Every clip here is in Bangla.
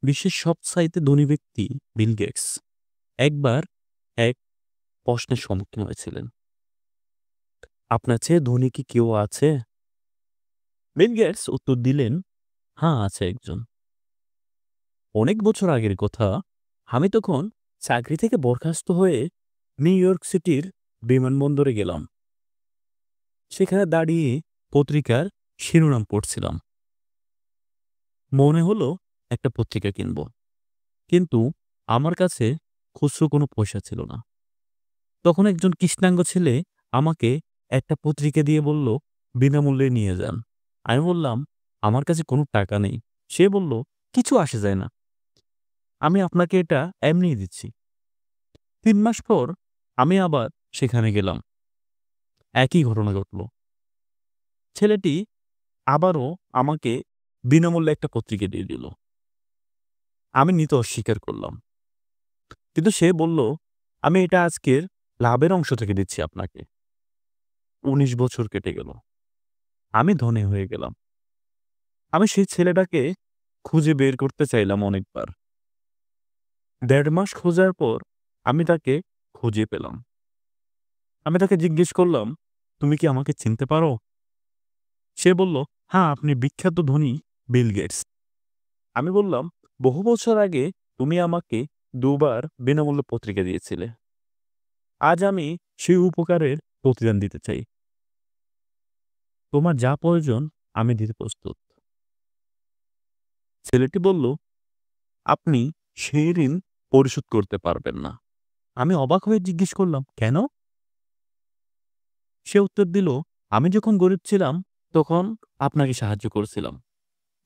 বিশ্বের সবচাইতে ধনী ব্যক্তি বিল গেটস একবার এক প্রশ্নের সম্মুখীন হয়েছিলেন। আপনার চেয়ে ধনী কি কেউ আছে? বিল গেটস উত্তর দিলেন, হ্যাঁ, আছে একজন। অনেক বছর আগের কথা। আমি তখন চাকরি থেকে বরখাস্ত হয়ে নিউ ইয়র্ক সিটির বিমানবন্দরে গেলাম। সেখানে দাঁড়িয়ে পত্রিকার শিরোনাম পড়ছিলাম। মনে হলো একটা পত্রিকা কিনব, কিন্তু আমার কাছে খুচরো কোনো পয়সা ছিল না। তখন একজন কৃষ্ণাঙ্গ ছেলে আমাকে একটা পত্রিকা দিয়ে বলল, বিনামূল্যে নিয়ে যান। আমি বললাম, আমার কাছে কোনো টাকা নেই। সে বলল, কিছু আসে যায় না, আমি আপনাকে এটা এমনিই দিচ্ছি। ৩ মাস পর আমি আবার সেখানে গেলাম। একই ঘটনা ঘটল। ছেলেটি আবারও আমাকে বিনামূল্যে একটা পত্রিকা দিয়ে দিল। আমি নিতে অস্বীকার করলাম, কিন্তু সে বলল, আমি এটা আজকের লাভের অংশ থেকে দিচ্ছি আপনাকে। ১৯ বছর কেটে গেল। আমি ধনী হয়ে গেলাম। আমি সেই ছেলেটাকে খুঁজে বের করতে চাইলাম অনেকবার। ১.৫ মাস খোঁজার পর আমি তাকে খুঁজে পেলাম। আমি তাকে জিজ্ঞেস করলাম, তুমি কি আমাকে চিনতে পারো? সে বলল, হ্যাঁ, আপনি বিখ্যাত ধনী বিল গেটস। আমি বললাম, বহু বছর আগে তুমি আমাকে ২ বার বিনামূল্যে পত্রিকা দিয়েছিলে। আজ আমি সেই উপকারের প্রতিদান দিতে চাই। তোমার যা প্রয়োজন আমি দিতে প্রস্তুত। ছেলেটি বলল, আপনি সেই ঋণ পরিশোধ করতে পারবেন না। আমি অবাক হয়ে জিজ্ঞেস করলাম, কেন? সে উত্তর দিল, আমি যখন গরিব ছিলাম তখন আপনাকে সাহায্য করেছিলাম,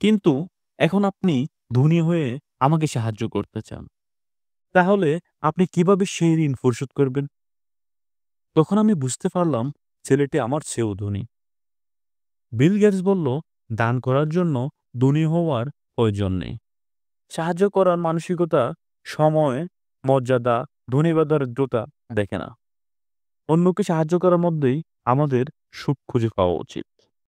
কিন্তু এখন আপনি ধনী হয়ে আমাকে সাহায্য করতে চান। তাহলে আপনি কিভাবে সেই ঋণ পরিশোধ করবেন? তখন আমি বুঝতে পারলাম ছেলেটি আমার চেয়েও ধনী। বিল গেটস বলল, দান করার জন্য ধনী হওয়ার প্রয়োজন নেই। সাহায্য করার মানসিকতা সময়, মর্যাদা, ধনী বা দরিদ্রতা দেখে না। অন্যকে সাহায্য করার মধ্যেই আমাদের সুখ খুঁজে পাওয়া উচিত।